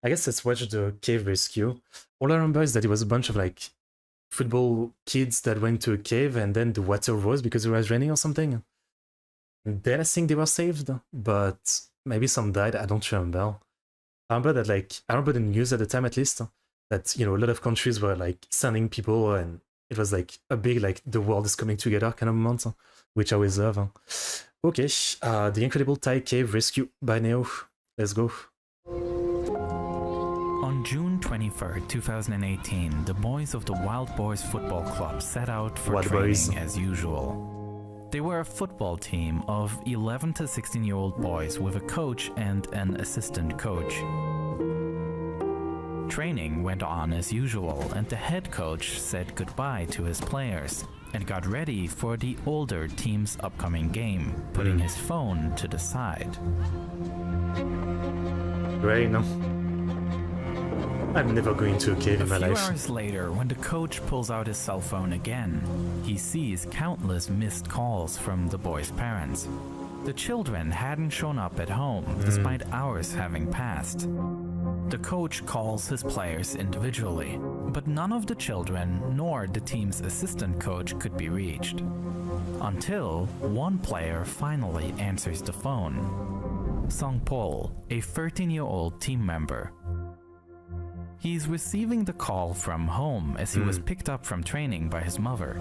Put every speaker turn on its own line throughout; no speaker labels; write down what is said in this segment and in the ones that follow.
I guess let's watch the cave rescue. All I remember is that it was a bunch of like football kids that went to a cave and then the water rose because it was raining or something. Then I think they were saved, but maybe some died. I don't remember. I remember that like I remember the news at the time at least that a lot of countries were like sending people and it was like a big like the world is coming together kind of moment, which I always love. Okay, the Incredible Thai Cave Rescue by Neo. Let's go.
On June 23rd, 2018, the boys of the Wild Boys Football Club set out for training as usual. They were a football team of 11 to 16-year-old boys with a coach and an assistant coach. Training went on as usual, and the head coach said goodbye to his players and got ready for the older team's upcoming game, putting his phone to the side.
Great, no? I'm never going to a cave in my life.
A few hours later, when the coach pulls out his cell phone again, he sees countless missed calls from the boys' parents. The children hadn't shown up at home, despite hours having passed. The coach calls his players individually, but none of the children nor the team's assistant coach could be reached. Until one player finally answers the phone. Song Pol, a 13-year-old team member. He's receiving the call from home as he was picked up from training by his mother.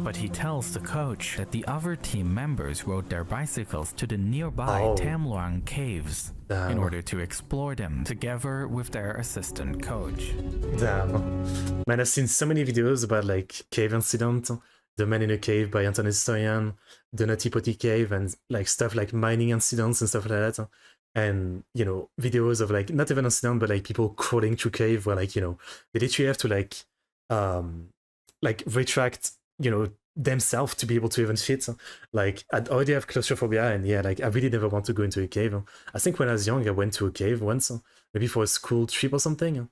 But he tells the coach that the other team members rode their bicycles to the nearby Tam Luang caves in order to explore them together with their assistant coach.
Damn. Man, I've seen so many videos about like cave incident, the man in a cave by Anthony Stoyan, the Nutty Potty cave, and like stuff like mining incidents and stuff like that. And videos of like not even incident but like people crawling through cave where like they literally have to like retract themselves to be able to even fit. Like I already have claustrophobia, and yeah, like I really never want to go into a cave. I think when I was young I went to a cave once, maybe for a school trip or something.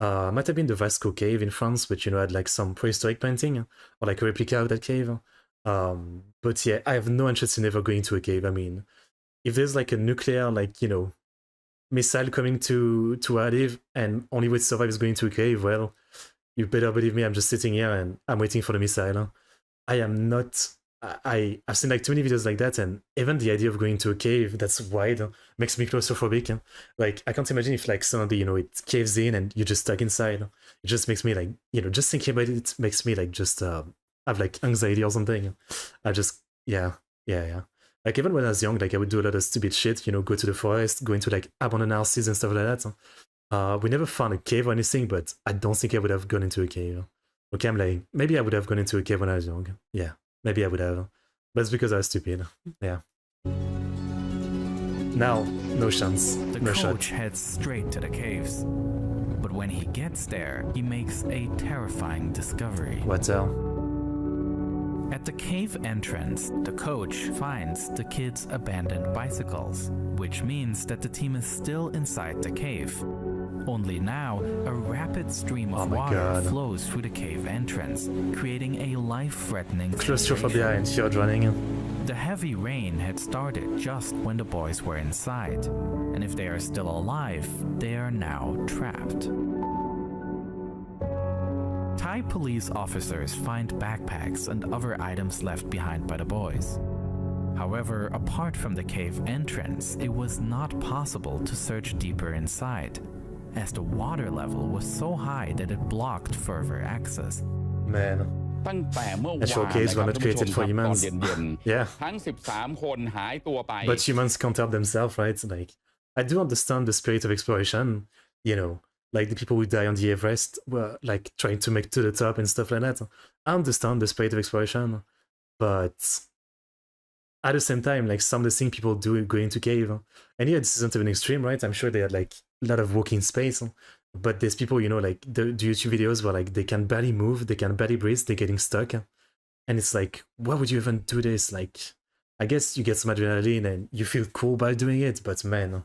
Might have been the Vasco cave in France, which had like some prehistoric painting or like a replica of that cave. But yeah, I have no interest in ever going to a cave. I mean, if there's like a nuclear missile coming to where I live and only way to survive is going to a cave, well, you better believe me, I'm just sitting here and I'm waiting for the missile. I am not. I've seen like too many videos like that, and even the idea of going to a cave that's wide makes me claustrophobic. Like I can't imagine if like suddenly it caves in and you're just stuck inside. It just makes me like just thinking about it makes me like just have like anxiety or something. I just yeah. Like even when I was young, like I would do a lot of stupid shit, go to the forest, go into like abandoned houses and stuff like that. We never found a cave or anything, but I don't think I would have gone into a cave. Okay, I'm like, maybe I would have gone into a cave when I was young. Yeah, maybe I would have. But it's because I was stupid. Yeah. Now, no chance.
The coach heads straight to the caves. But when he gets there, he makes a terrifying discovery.
What the hell?
At the cave entrance, the coach finds the kids' abandoned bicycles, which means that the team is still inside the cave. Only now, a rapid stream of water flows through the cave entrance, creating a life-threatening
claustrophobia and fear drowning.
The heavy rain had started just when the boys were inside, and if they are still alive, they are now trapped. Thai police officers find backpacks and other items left behind by the boys. However, apart from the cave entrance, it was not possible to search deeper inside, as the water level was so high that it blocked further access.
Man. Natural caves were not created for humans. Yeah. But humans can't help themselves, right? Like, I do understand the spirit of exploration, like the people who die on the Everest were like trying to make to the top and stuff like that. I understand the spirit of exploration, but at the same time, like some of the things people do going to cave, and yeah, this isn't even extreme, right? I'm sure they had like a lot of walking space, but there's people, like the YouTube videos where like they can barely move, they can barely breathe, they're getting stuck, and it's like, why would you even do this? Like, I guess you get some adrenaline and you feel cool by doing it, but man,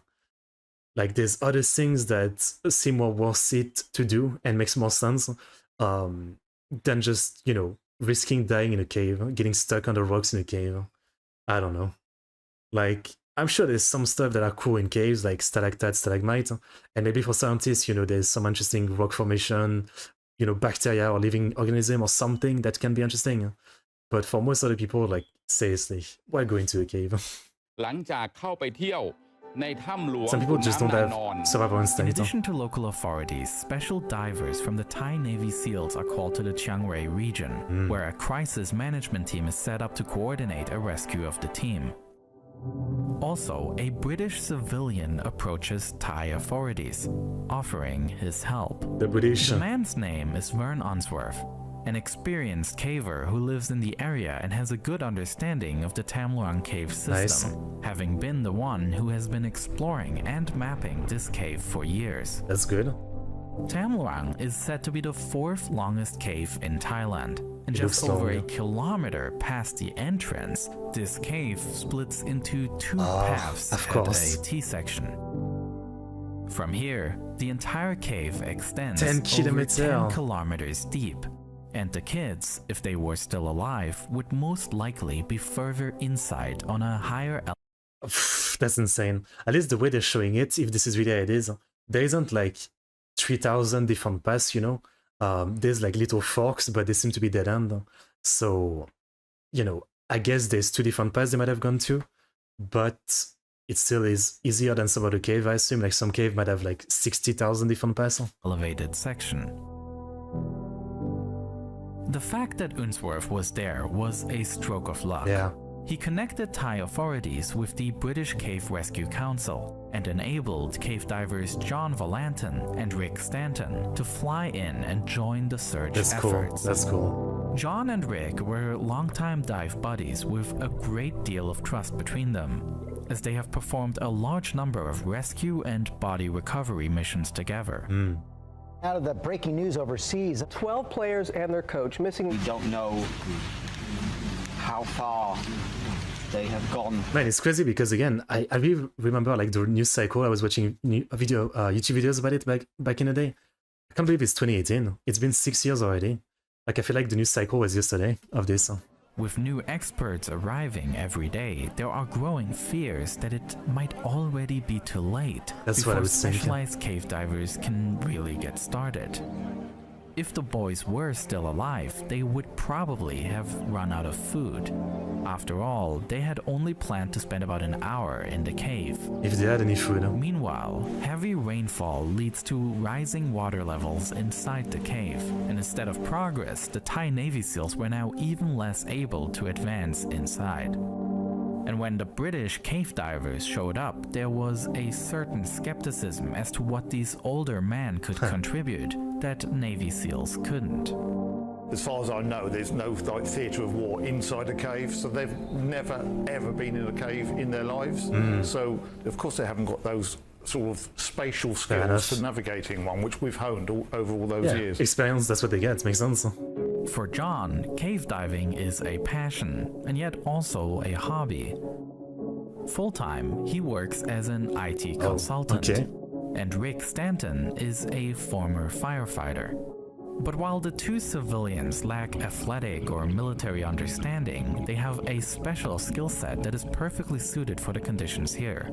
like there's other things that seem more worth it to do and makes more sense than just, risking dying in a cave, getting stuck on the rocks in a cave. I don't know. Like, I'm sure there's some stuff that are cool in caves, like stalactites, stalagmites, and maybe for scientists, there's some interesting rock formation, bacteria or living organism or something that can be interesting. But for most other people, like, seriously, why go into a cave?
หลังจากเข้าไปเที่ยวในถ้ำหลวง
Some people just don't have survival
In
instinct.
addition to local authorities, special divers from the Thai Navy SEALs are called to the Chiang Rai region, where a crisis management team is set up to coordinate a rescue of the team. Also, a British civilian approaches Thai authorities, offering his help.
The British.
The man's name is Vern Unsworth, an experienced caver who lives in the area and has a good understanding of the Tam Luang cave system, having been the one who has been exploring and mapping this cave for years.
That's good.
Tam Luang is said to be the 4th longest cave in Thailand, and just over a kilometer past the entrance, this cave splits into 2 paths at a T-section. From here, the entire cave extends
10
over 10
kilometers.
kilometers deep, and the kids, if they were still alive, would most likely be further inside on a higher
That's insane. At least the way they're showing it, if this is really how it is, there isn't like 3,000 different paths, there's like little forks, but they seem to be dead end. So, I guess there's 2 different paths they might have gone to, but it still is easier than some other cave, I assume. Like some cave might have like 60,000 different paths.
elevated section. The fact that Unsworth was there was a stroke of luck.
Yeah.
He connected Thai authorities with the British Cave Rescue Council and enabled cave divers John Valanton and Rick Stanton to fly in and join the search efforts.
That's cool.
John and Rick were longtime dive buddies with a great deal of trust between them, as they have performed a large number of rescue and body recovery missions together.
Out of the breaking news overseas,
12 players and their coach missing.
We don't know how far they have gone.
Man, it's crazy because again, I really remember like the news cycle. I was watching YouTube videos about it back in the day. I can't believe it's 2018. It's been 6 years already. Like I feel like the news cycle was yesterday of this.
With new experts arriving every day, there are growing fears that it might already be too late
before
specialized cave divers can really get started. If the boys were still alive, they would probably have run out of food. After all, they had only planned to spend about an hour in the cave.
If they had any food.
Meanwhile, heavy rainfall leads to rising water levels inside the cave, and instead of progress, the Thai Navy SEALs were now even less able to advance inside. And when the British cave divers showed up, there was a certain skepticism as to what these older men could contribute that Navy SEALs couldn't.
As far as I know, there's no like theatre of war inside a cave, so they've never ever been in a cave in their lives. So of course they haven't got those sort of spatial skills for navigating one, which we've honed over all those years.
Experience, that's what they get. Makes sense.
For John, cave diving is a passion and yet also a hobby. Full-time, he works as an IT consultant, and Rick Stanton is a former firefighter. But while the 2 civilians lack athletic or military understanding, they have a special skill set that is perfectly suited for the conditions here.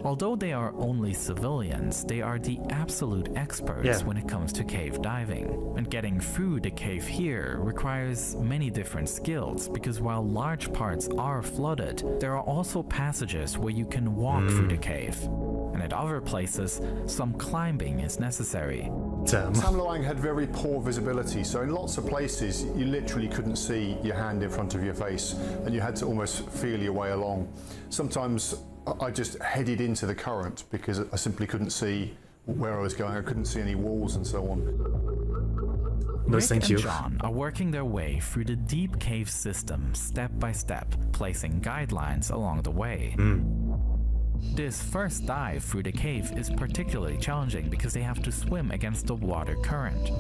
Although they are only civilians, they are the absolute experts when it comes to cave diving. And getting through the cave here requires many different skills, because while large parts are flooded, there are also passages where you can walk through the cave. And at other places, some climbing is necessary.
Tam Luang had very poor visibility, so in lots of places you literally couldn't see your hand in front of your face and you had to almost feel your way along. Sometimes I just headed into the current because I simply couldn't see where I was going. I couldn't see any walls and so on.
No,
Rick
thank
and
you.
John are working their way through the deep cave system step by step, placing guidelines along the way. This first dive through the cave is particularly challenging because they have to swim against the water current.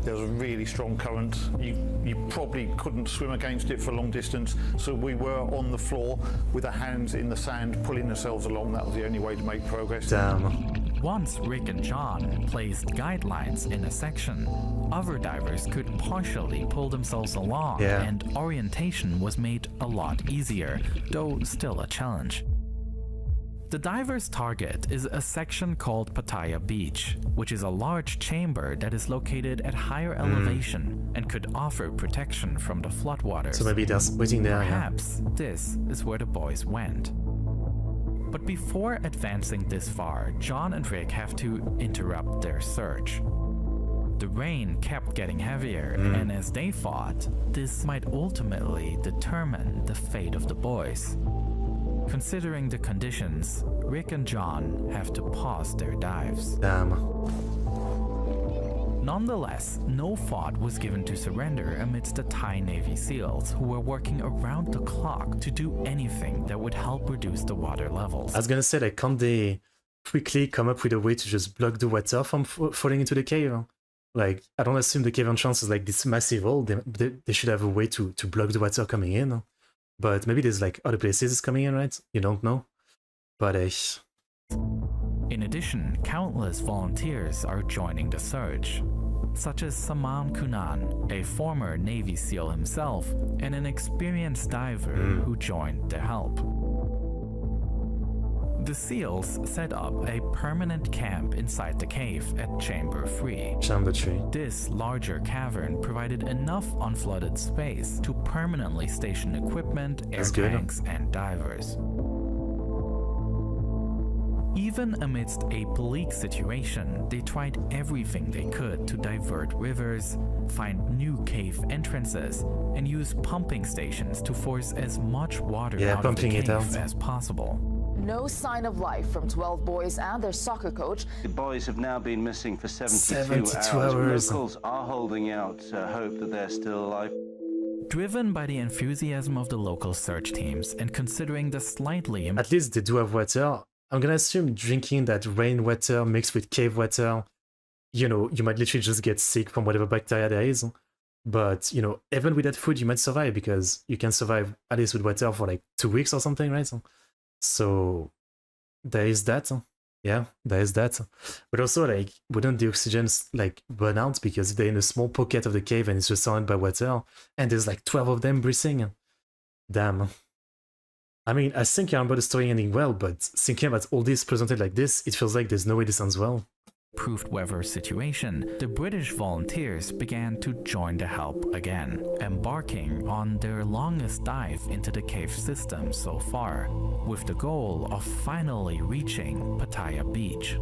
There was a really strong current. You probably couldn't swim against it for a long distance, so we were on the floor with our hands in the sand, pulling ourselves along. That was the only way to make progress.
Damn.
Once Rick and John placed guidelines in a section, other divers could partially pull themselves along, and orientation was made a lot easier, though still a challenge. The diver's target is a section called Pattaya Beach, which is a large chamber that is located at higher elevation and could offer protection from the floodwaters.
So maybe they're waiting there.
Perhaps this is where the boys went. But before advancing this far, John and Rick have to interrupt their search. The rain kept getting heavier, and as they thought, this might ultimately determine the fate of the boys. Considering the conditions, Rick and John have to pause their dives.
Damn.
Nonetheless, no thought was given to surrender amidst the Thai Navy SEALs who were working around the clock to do anything that would help reduce the water levels.
I was gonna say, like, can't they quickly come up with a way to just block the water from falling into the cave? Like, I don't assume the cave entrance is like this massive hole. They should have a way to block the water coming in. But maybe there's like other places coming in, right? You don't know. But
in addition, countless volunteers are joining the search, such as Saman Kunan, a former Navy SEAL himself, and an experienced diver who joined their help. The SEALs set up a permanent camp inside the cave at Chamber 3.
Chamber 3.
This larger cavern provided enough unflooded space to permanently station equipment, air tanks, and divers. Even amidst a bleak situation, they tried everything they could to divert rivers, find new cave entrances, and use pumping stations to force as much water out of the cave as possible.
No sign of life from 12 boys and their soccer coach.
The boys have now been missing for 72 hours. Locals are holding out hope that they're still alive.
Driven by the enthusiasm of the local search teams and considering the slightly...
At least they do have water. I'm gonna assume drinking that rainwater mixed with cave water, you know, you might literally just get sick from whatever bacteria there is. But, you know, even with that food, you might survive because you can survive at least with water for like 2 weeks or something, right? So there is that. Yeah, there is that. But also, like, wouldn't the oxygen like burn out because they're in a small pocket of the cave and it's just surrounded by water and there's like 12 of them breathing? Damn. I mean, I think I remember the story ending well, but thinking about all this presented like this, it feels like there's no way this ends well.
Improved weather situation, the British volunteers began to join the help again, embarking on their longest dive into the cave system so far, with the goal of finally reaching Pattaya Beach.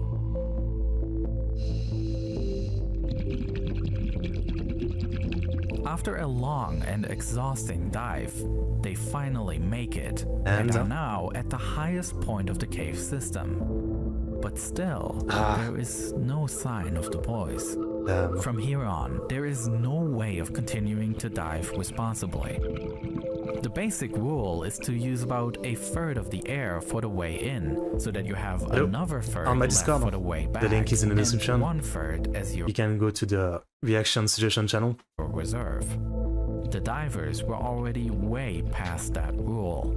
After a long and exhausting dive, they finally make it and are now at the highest point of the cave system. But still, there is no sign of the boys. From here on, there is no way of continuing to dive responsibly. The basic rule is to use about a third of the air for the way in, so that you have another third left for the way back.
The link is in the description.
1/3 as your...
You can go to the reaction suggestion channel.
Reserve. The divers were already way past that rule.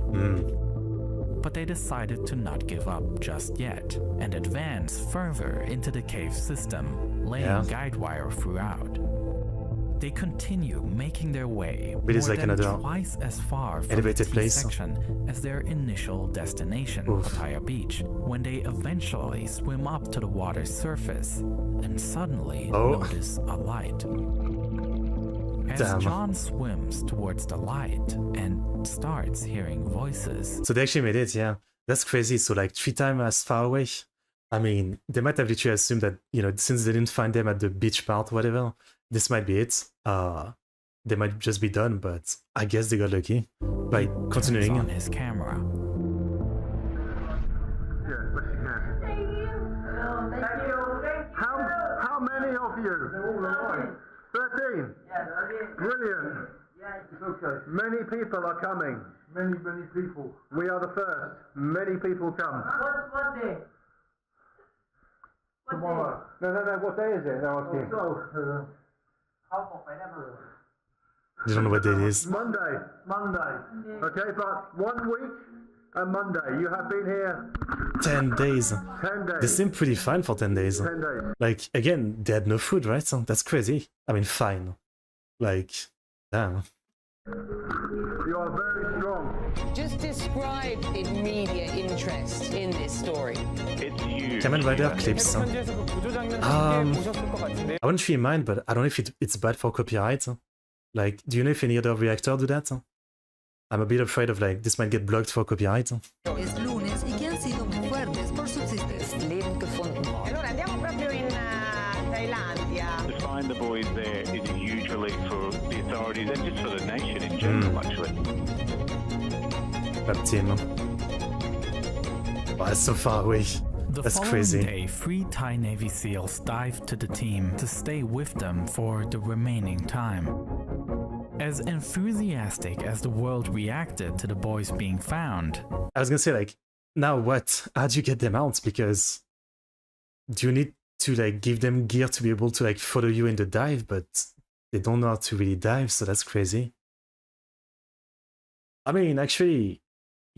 But they decided to not give up just yet and advance further into the cave system, laying guide wire throughout. They continue making their way more than twice as far from the T section as their initial destination, Pattaya Beach, when they eventually swim up to the water's surface and suddenly notice a light. As John swims towards the light and starts hearing voices.
So they actually made it, yeah. That's crazy. So like 3 times as far away. I mean, they might have literally assumed that, you know, since they didn't find them at the beach part, whatever, this might be it. They might just be done, but I guess they got lucky by continuing.
On his camera.
How many of you? 13? Yes. Brilliant. Yes. It's okay. Many people are coming. Many people. We are the first. Many people come.
What day?
Tomorrow. No. What day is it? No,
They don't know what day it is.
Monday. Okay, but 1 week and Monday. You have been here
10 days.
10 days.
They seem pretty fine for 10 days.
10 days.
Like, again, they had no food, right? So that's crazy. I mean, fine. Like, damn.
You are very strong.
Just describe the media interest in this story.
It's huge.
Kamen Rider clips. I wouldn't really mind, but I don't know if it's bad for copyright. Like, do you know if any other reactor do that? I'm a bit afraid of like this might get blocked for copyright.
Es lunes y que han sido muy fuertes por subsistencia.
Leben gefunden worden.
Allora andiamo proprio in Thailandia.
To find the boys there is a huge relief for the authorities and just for the nation in general, actually.
That team. Oh, it's so far away.
The
That's
following
crazy.
day, 3 Thai Navy SEALs dived to the team to stay with them for the remaining time. As enthusiastic as the world reacted to the boys being found,
I was gonna say, like, now what? How do you get them out? Because do you need to like give them gear to be able to like follow you in the dive, but they don't know how to really dive, so that's crazy. I mean, actually,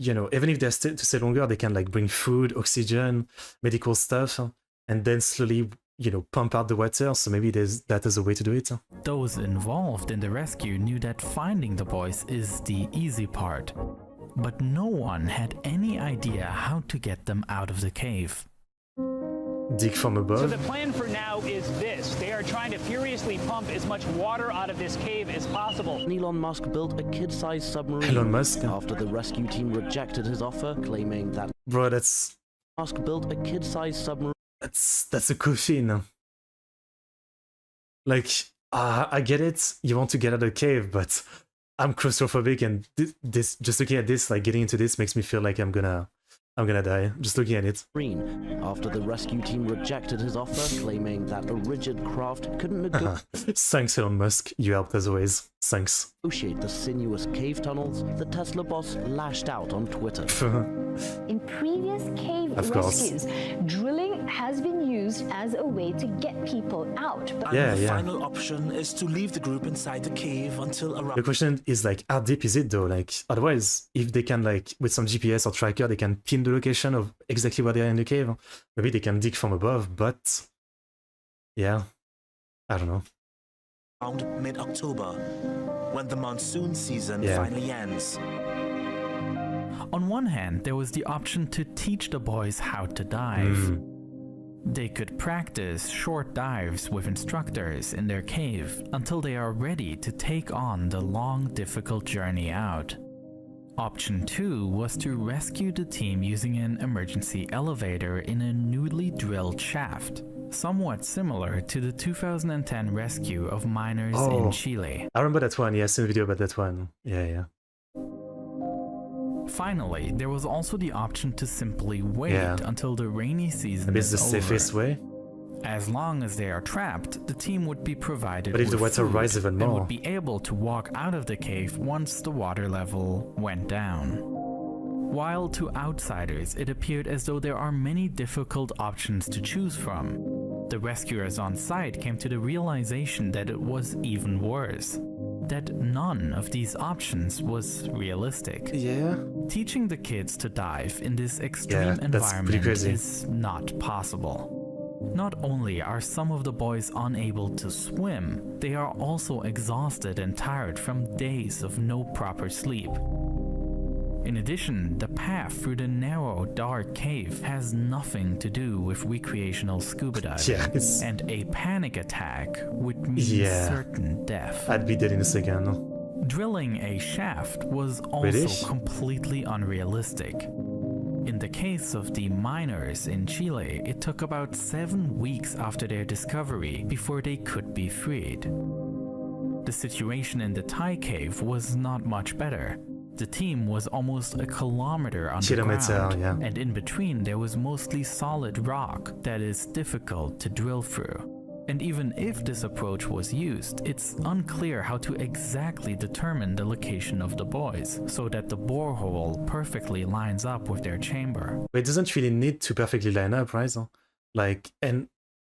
you know, even if they're to stay longer, they can like bring food, oxygen, medical stuff, and then slowly, you know, pump out the water. So maybe that is a way to do it.
those involved in the rescue knew that finding the boys is the easy part, but no one had any idea how to get them out of the cave.
Dig from
So
above.
the plan for now is this. They are trying to furiously pump as much water out of this cave as possible.
Elon Musk built a kid-sized submarine
Elon Musk.
after the rescue team rejected his offer, claiming that
Bro, that's
Musk built a kid-sized submarine.
that's a cool thing. Like, I get it. You want to get out of the cave, but I'm claustrophobic, and this just looking at this, like getting into this, makes me feel like I'm gonna die just looking at it.
After the rescue team rejected his offer, claiming that a rigid craft couldn't negotiate
Thanks, Elon Musk. You helped as always. Thanks.
the sinuous cave tunnels, the Tesla boss lashed out on Twitter.
In previous cave
Of course.
rescues, drilling has been used as a way to get people out. But
Yeah,
the
yeah.
final option is to leave the group inside the cave until around.
The question is like, how deep is it though? Like, otherwise, if they can like with some GPS or tracker, they can pin the location of exactly where they are in the cave. Maybe they can dig from above, but yeah, I don't know.
Around mid-October, when the monsoon season
Yeah.
finally ends.
On one hand, there was the option to teach the boys how to dive. They could practice short dives with instructors in their cave until they are ready to take on the long, difficult journey out. Option 2 was to rescue the team using an emergency elevator in a newly drilled shaft, somewhat similar to the 2010 rescue of miners in Chile.
I remember that one. Yeah, I seen a video about that one. Yeah.
Finally, there was also the option to simply wait until the rainy season
Maybe
is
it's the
over.
safest way.
As long as they are trapped, the team would be provided
But if the
with
water
food
rises even
and
more.
would be able to walk out of the cave once the water level went down. While to outsiders, it appeared as though there are many difficult options to choose from. The rescuers on site came to the realization that it was even worse. That none of these options was realistic.
Yeah.
Teaching the kids to dive in this extreme
that's pretty
environment
crazy.
is not possible. Not only are some of the boys unable to swim, they are also exhausted and tired from days of no proper sleep. In addition, the path through the narrow, dark cave has nothing to do with recreational scuba diving,
Yes.
and a panic attack would mean certain death.
I'd be dead in a second.
Drilling a shaft was also
British?
completely unrealistic. In the case of the miners in Chile, it took about 7 weeks after their discovery before they could be freed. The situation in the Thai cave was not much better. The team was almost a kilometer underground, and in between there was mostly solid rock that is difficult to drill through. And even if this approach was used, it's unclear how to exactly determine the location of the boys, so that the borehole perfectly lines up with their chamber.
But it doesn't really need to perfectly line up, right? So, like, and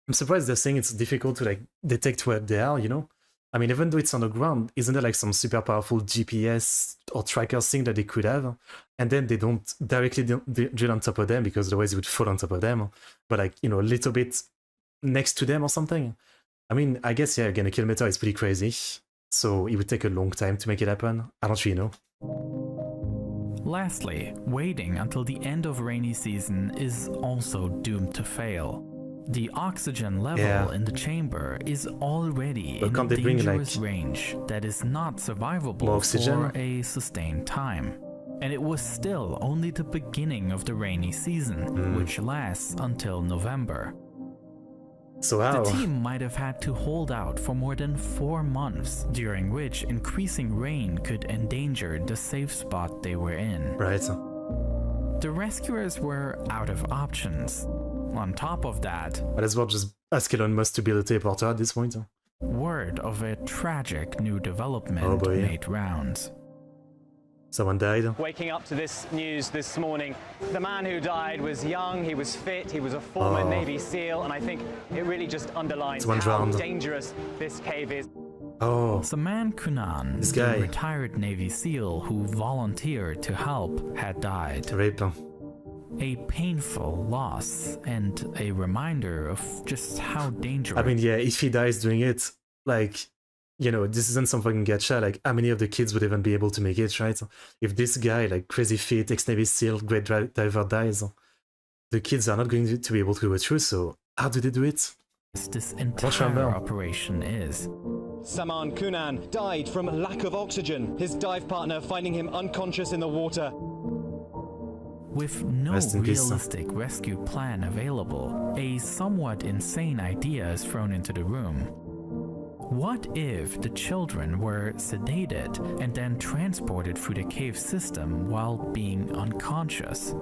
I'm surprised they're saying it's difficult to like detect where they are, you know? I mean, even though it's on the ground, isn't there like some super powerful GPS or tracker thing that they could have? And then they don't directly drill on top of them because otherwise it would fall on top of them. But like, you know, a little bit next to them or something. I mean, I guess, yeah, again, a kilometer is pretty crazy. So it would take a long time to make it happen. I don't really know.
Lastly, waiting until the end of rainy season is also doomed to fail. The oxygen level in the chamber is already in a dangerous range that is not survivable for a sustained time. And it was still only the beginning of the rainy season, which lasts until November.
So
the team might have had to hold out for more than 4 months, during which increasing rain could endanger the safe spot they were in.
Right.
The rescuers were out of options. On top of that,
might as well just ask Elon Musk to build a teleporter at this point.
Word of a tragic new development made rounds.
Someone died.
Waking up to this news this morning, the man who died was young, he was fit, he was a former Navy SEAL, and I think it really just underlines how dangerous this cave is.
Saman Kunan, the retired Navy SEAL who volunteered to help, had died. A painful loss and a reminder of just how dangerous.
I mean, yeah, if he dies doing it, like, you know, this isn't some fucking gacha. Like, how many of the kids would even be able to make it, right? If this guy, like, crazy fit, ex-Navy SEAL, great diver dies, the kids are not going to be able to go through, so how do they do it?
This entire operation is.
Saman Kunan died from lack of oxygen, his dive partner finding him unconscious in the water.
With no realistic rescue plan available, a somewhat insane idea is thrown into the room. What if the children were sedated and then transported through the cave system while being unconscious?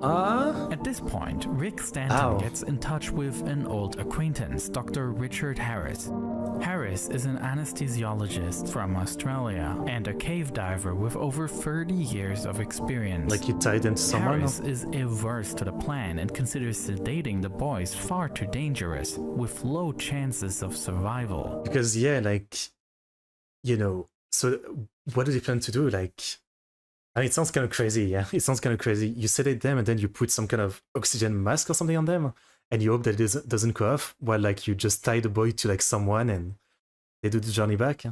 At this point, Rick Stanton gets in touch with an old acquaintance, Dr. Richard Harris. Harris is an anesthesiologist from Australia and a cave diver with over 30 years of experience.
Like you tied into someone?
Harris is averse to the plan and considers sedating the boys far too dangerous, with low chances of survival.
Because, yeah, like, you know, so what do they plan to do? Like, I mean, it sounds kind of crazy, yeah? It sounds kind of crazy. You sedate them and then you put some kind of oxygen mask or something on them, and you hope that it doesn't go off, while, like, you just tie the boy to, like, someone and they do the journey back.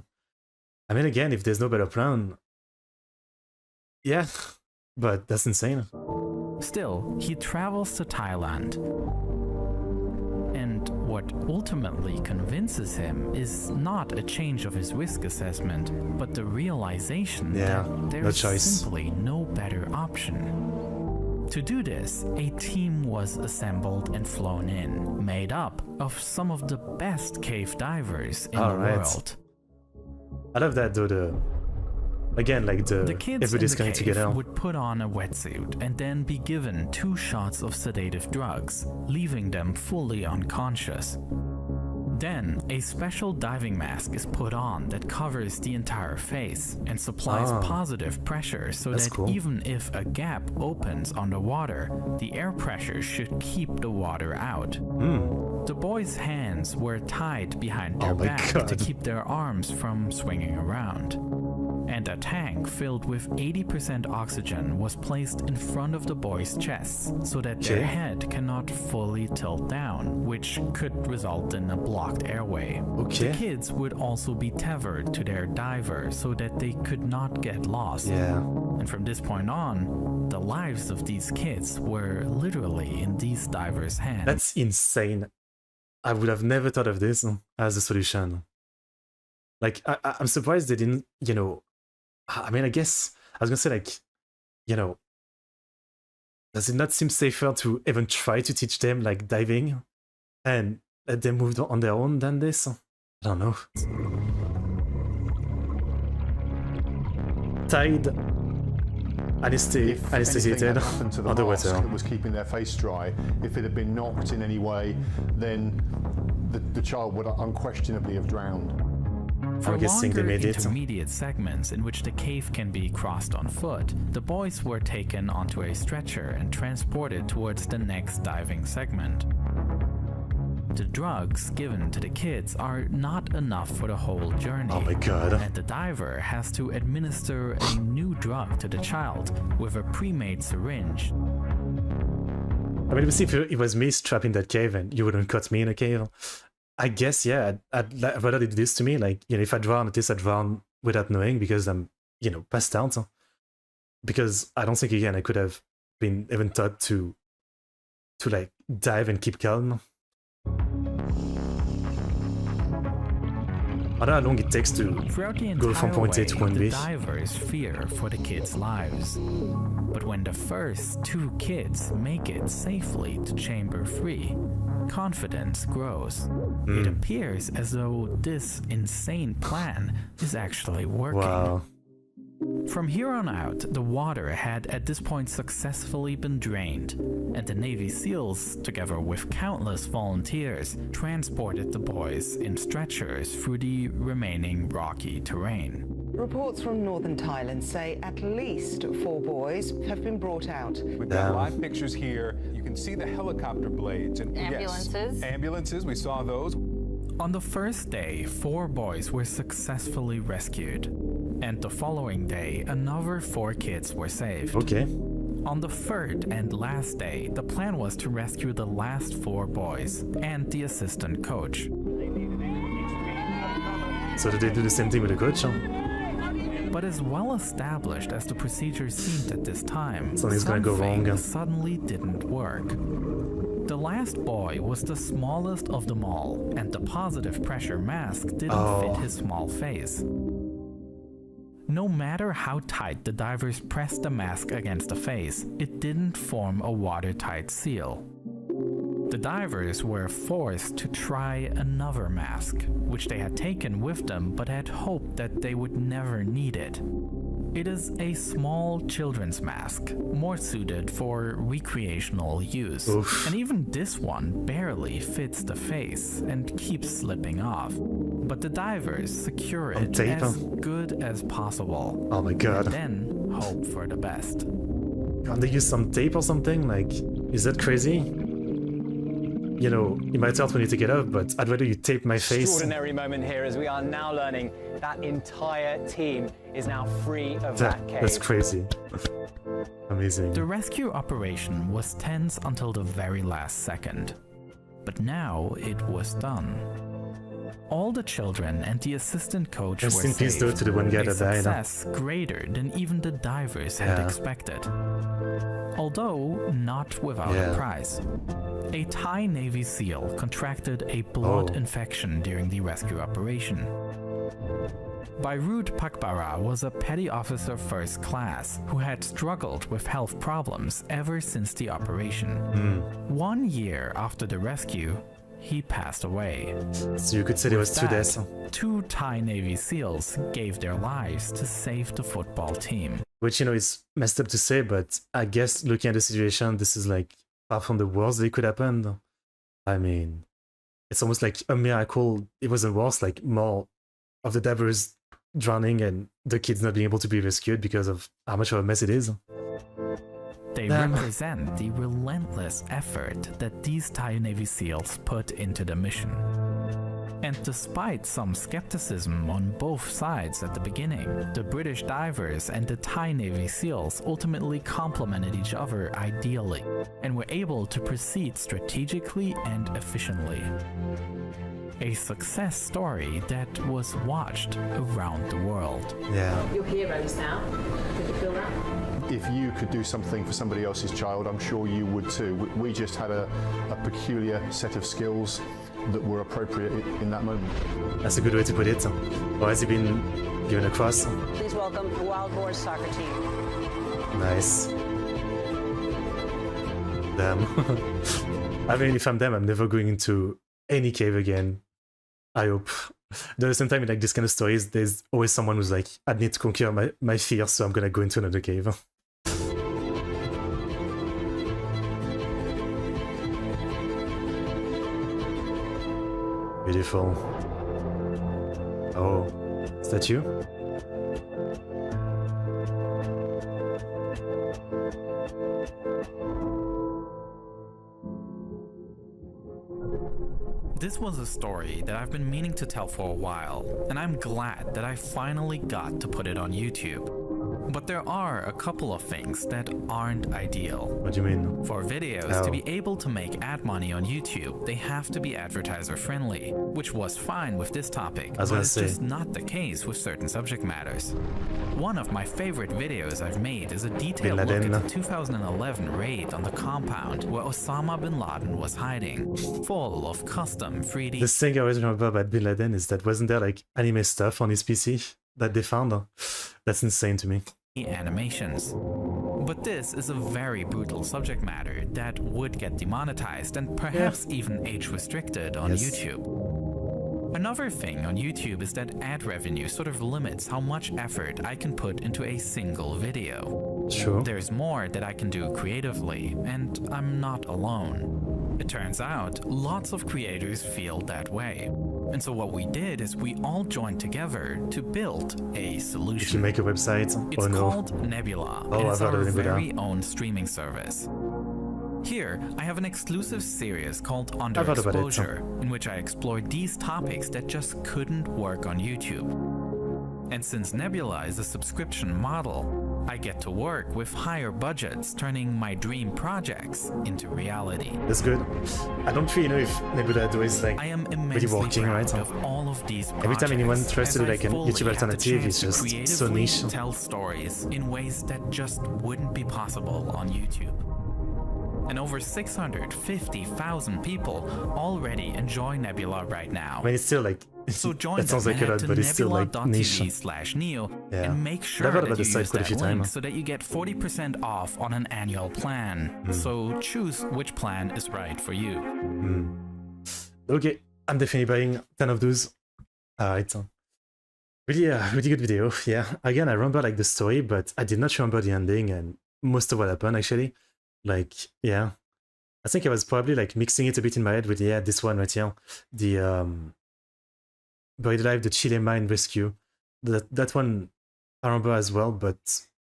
I mean, again, if there's no better plan, yeah, but that's insane.
Still, he travels to Thailand. And what ultimately convinces him is not a change of his risk assessment, but the realization that there's simply no better option. To do this, a team was assembled and flown in, made up of some of the best cave divers in the world.
I love that though, again, like the
kids
everybody's
in the
coming
cave
together.
would put on a wetsuit and then be given 2 shots of sedative drugs, leaving them fully unconscious. Then, a special diving mask is put on that covers the entire face and supplies positive pressure so that even if a gap opens underwater, the air pressure should keep the water out. The boys' hands were tied behind their back to keep their arms from swinging around. And a tank filled with 80% oxygen was placed in front of the boys' chests so that their head cannot fully tilt down, which could result in a blocked airway. The kids would also be tethered to their diver so that they could not get lost. And from this point on, the lives of these kids were literally in these divers' hands.
That's insane. I would have never thought of this as a solution. Like, I'm surprised they didn't, you know, I mean, I guess I was gonna say, like, you know, does it not seem safer to even try to teach them, like, diving and let them move on their own than this? I don't know. Tied, anesthesiated underwater.
That was keeping their face dry. If it had been knocked in any way, then the child would unquestionably have drowned.
For longer intermediate segments in which the cave can be crossed on foot, the boys were taken onto a stretcher and transported towards the next diving segment. The drugs given to the kids are not enough for the whole journey.
Oh my god.
And the diver has to administer a new drug to the child with a pre-made syringe.
I mean, if it was me trapped in that cave and you wouldn't cut me in a cave, I guess, yeah, I'd rather do this to me. Like, you know, if I drown, at least I drown without knowing because I'm, you know, passed out. because I don't think again I could have been even taught to like dive and keep calm. I don't know how long it takes to go from point A to point B.
The divers fear for the kids' lives. But when the first 2 kids make it safely to chamber 3, confidence grows. It appears as though this insane plan is actually working.
Wow.
From here on out, the water had at this point successfully been drained, and the Navy SEALs, together with countless volunteers, transported the boys in stretchers through the remaining rocky terrain.
Reports from northern Thailand say at least 4 boys have been brought out.
We've got live pictures here. You can see the helicopter blades. And
Ambulances.
Yes, ambulances, we saw those.
On the first day, 4 boys were successfully rescued. And the following day, another 4 kids were saved.
Okay.
On the third and last day, the plan was to rescue the last 4 boys and the assistant coach.
So did they do the same thing with the coach? Huh?
But as well established as the procedure seemed at this time,
something's gonna go wrong.
Suddenly didn't work. The last boy was the smallest of them all, and the positive pressure mask didn't fit his small face. No matter how tight the divers pressed the mask against the face, it didn't form a watertight seal. The divers were forced to try another mask, which they had taken with them but had hoped that they would never need it. It is a small children's mask, more suited for recreational use.
Oof.
And even this one barely fits the face and keeps slipping off. But the divers secure it as good as possible.
Oh my god.
And then hope for the best.
Can't they use some tape or something? Like, is that crazy? You know, it might help when you take it off, but I'd rather you tape my face.
Extraordinary moment here as we are now learning that entire team is now free of that cave.
That's crazy. Amazing.
The rescue operation was tense until the very last second. But now it was done. All the children and the assistant coach were saved.
Though to the one guy that died.
Success greater than even the divers had expected. Although not without a prize. A Thai Navy SEAL contracted a blood infection during the rescue operation. Bairud Pakbara was a petty officer first class who had struggled with health problems ever since the operation. 1 year after the rescue, he passed away.
So you could say there was 2 deaths.
2 Thai Navy SEALs gave their lives to save the football team.
Which, you know, is messed up to say, but I guess looking at the situation, this is like far from the worst that could happen. I mean, it's almost like a miracle. It wasn't worse, like more of the divers drowning and the kids not being able to be rescued because of how much of a mess it is.
They represent the relentless effort that these Thai Navy SEALs put into the mission. And despite some skepticism on both sides at the beginning, the British divers and the Thai Navy SEALs ultimately complemented each other ideally and were able to proceed strategically and efficiently. A success story that was watched around the world.
Yeah.
You're heroes now. Did you feel that?
If you could do something for somebody else's child, I'm sure you would too. We just had a peculiar set of skills that were appropriate in that moment.
That's a good way to put it. Or has he been given a cross?
Please welcome the Wild Boars soccer team.
Nice. Damn. I mean, if I'm them, I'm never going into any cave again. I hope. At the same time, in like this kind of stories, there's always someone who's like, I need to conquer my fear, so I'm gonna go into another cave. Beautiful. Oh, is that you?
This was a story that I've been meaning to tell for a while, and I'm glad that I finally got to put it on YouTube. But there are a couple of things that aren't ideal.
What do you mean?
For videos to be able to make ad money on YouTube, they have to be advertiser friendly, which was fine with this topic, but it's just not the case with certain subject matters. One of my favorite videos I've made is a detailed look at the 2011 raid on the compound where Osama bin Laden was hiding, full of custom 3D.
The thing I always remember about bin Laden is that wasn't there like anime stuff on his PC that they found? That's insane to me.
Animations. But this is a very brutal subject matter that would get demonetized and perhaps even age restricted on YouTube. Another thing on YouTube is that ad revenue sort of limits how much effort I can put into a single video.
Sure.
There's more that I can do creatively, and I'm not alone. It turns out lots of creators feel that way. And so what we did is we all joined together to build a solution.
Did you make a website?
It's called Nebula, and it's our very own streaming service. Here, I have an exclusive series called Underexposure, in which I explore these topics that just couldn't work on YouTube. And since Nebula is a subscription model, I get to work with higher budgets, turning my dream projects into reality.
That's good. I don't really know if Nebula is like really working, right?
Of all of these
Every time anyone tries to do like an YouTube alternative, it's just so niche.
Tell stories in ways that just wouldn't be possible on YouTube. And over 650,000 people already enjoy Nebula right now.
I mean, it's still like
so join
that sounds like a lot, but it's still like niche.
nebula.tv/neo and make sure that you use that link so that you get 40% off on an annual plan. So choose which plan is right for you.
Okay, I'm definitely buying 10 of those. Alright. Really, really good video. Yeah, again, I remember like the story, but I did not remember the ending and most of what happened actually. Like, yeah, I think I was probably like mixing it a bit in my head with this one right here, the Buried Alive, the Chile Mine Rescue. That one I remember as well, but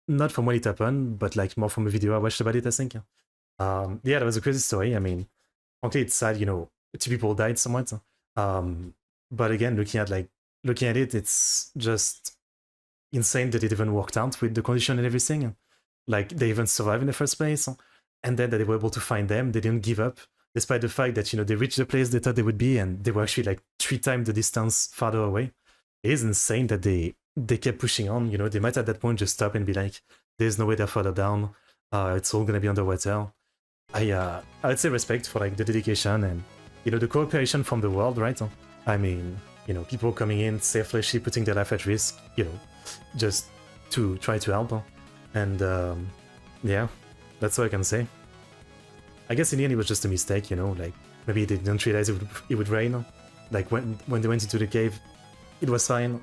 not from when it happened, but like more from a video I watched about it, I think. Yeah, that was a crazy story. I mean, okay, it's sad, you know, 2 people died somewhat. But again, looking at it, it's just insane that it even worked out with the condition and everything. Like they even survived in the first place. And then that they were able to find them, they didn't give up, despite the fact that, you know, they reached the place they thought they would be, and they were actually like 3 times the distance farther away. It is insane that they kept pushing on. You know, they might at that point just stop and be like, "There's no way they're further down. It's all gonna be underwater." I would say respect for like the dedication and, you know, the cooperation from the world, right? I mean, you know, people coming in selflessly, putting their life at risk, you know, just to try to help. And yeah. That's all I can say. I guess in the end it was just a mistake, you know, like maybe they didn't realize it would rain. Like when they went into the cave, it was fine,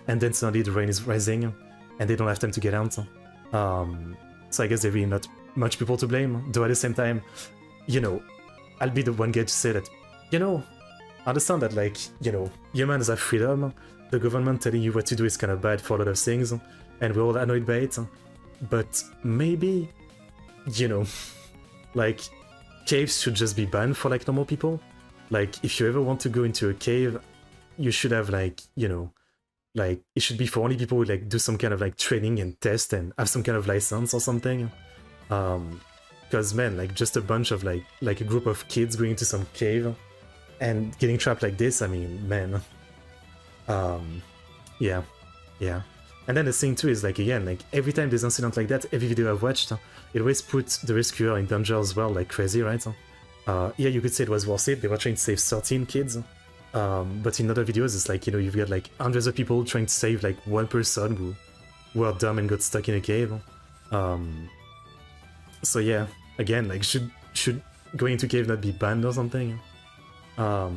and then suddenly the rain is rising, and they don't have time to get out. So I guess there's really not much people to blame. Though at the same time, you know, I'll be the one guy to say that, you know, I understand that like, you know, humans have freedom. The government telling you what to do is kind of bad for a lot of things, and we're all annoyed by it. But maybe, you know, like caves should just be banned for like normal people. Like if you ever want to go into a cave, you should have like, you know, like it should be for only people who like do some kind of like training and test and have some kind of license or something. Because man, like just a bunch of like a group of kids going into some cave and getting trapped like this, I mean, man. Yeah. And then the thing too is like, again, like every time there's an incident like that, every video I've watched, it always puts the rescuer in danger as well, like crazy, right? Yeah, you could say it was worth it. They were trying to save 13 kids. But in other videos, it's like, you know, you've got like hundreds of people trying to save like one person who were dumb and got stuck in a cave. So yeah, again, like should going into cave not be banned or something? I'm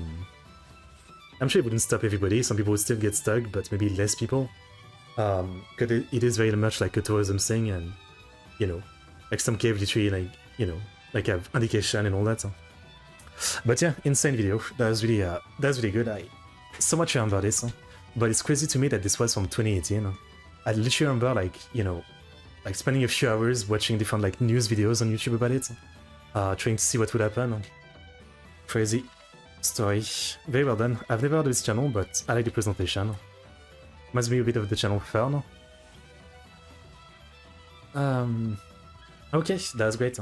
sure it wouldn't stop everybody. Some people would still get stuck, but maybe less people. Because it is very much like a tourism thing, and you know, like some cave literally like, you know, like have indication and all that. But yeah, insane video. That was really good. I so much remember this, but it's crazy to me that this was from 2018. I literally remember like, you know, like spending a few hours watching different like news videos on YouTube about it, trying to see what would happen. Crazy story. Very well done. I've never heard of this channel, but I like the presentation. Must be a bit of the channel prefer, no? Okay, that's great.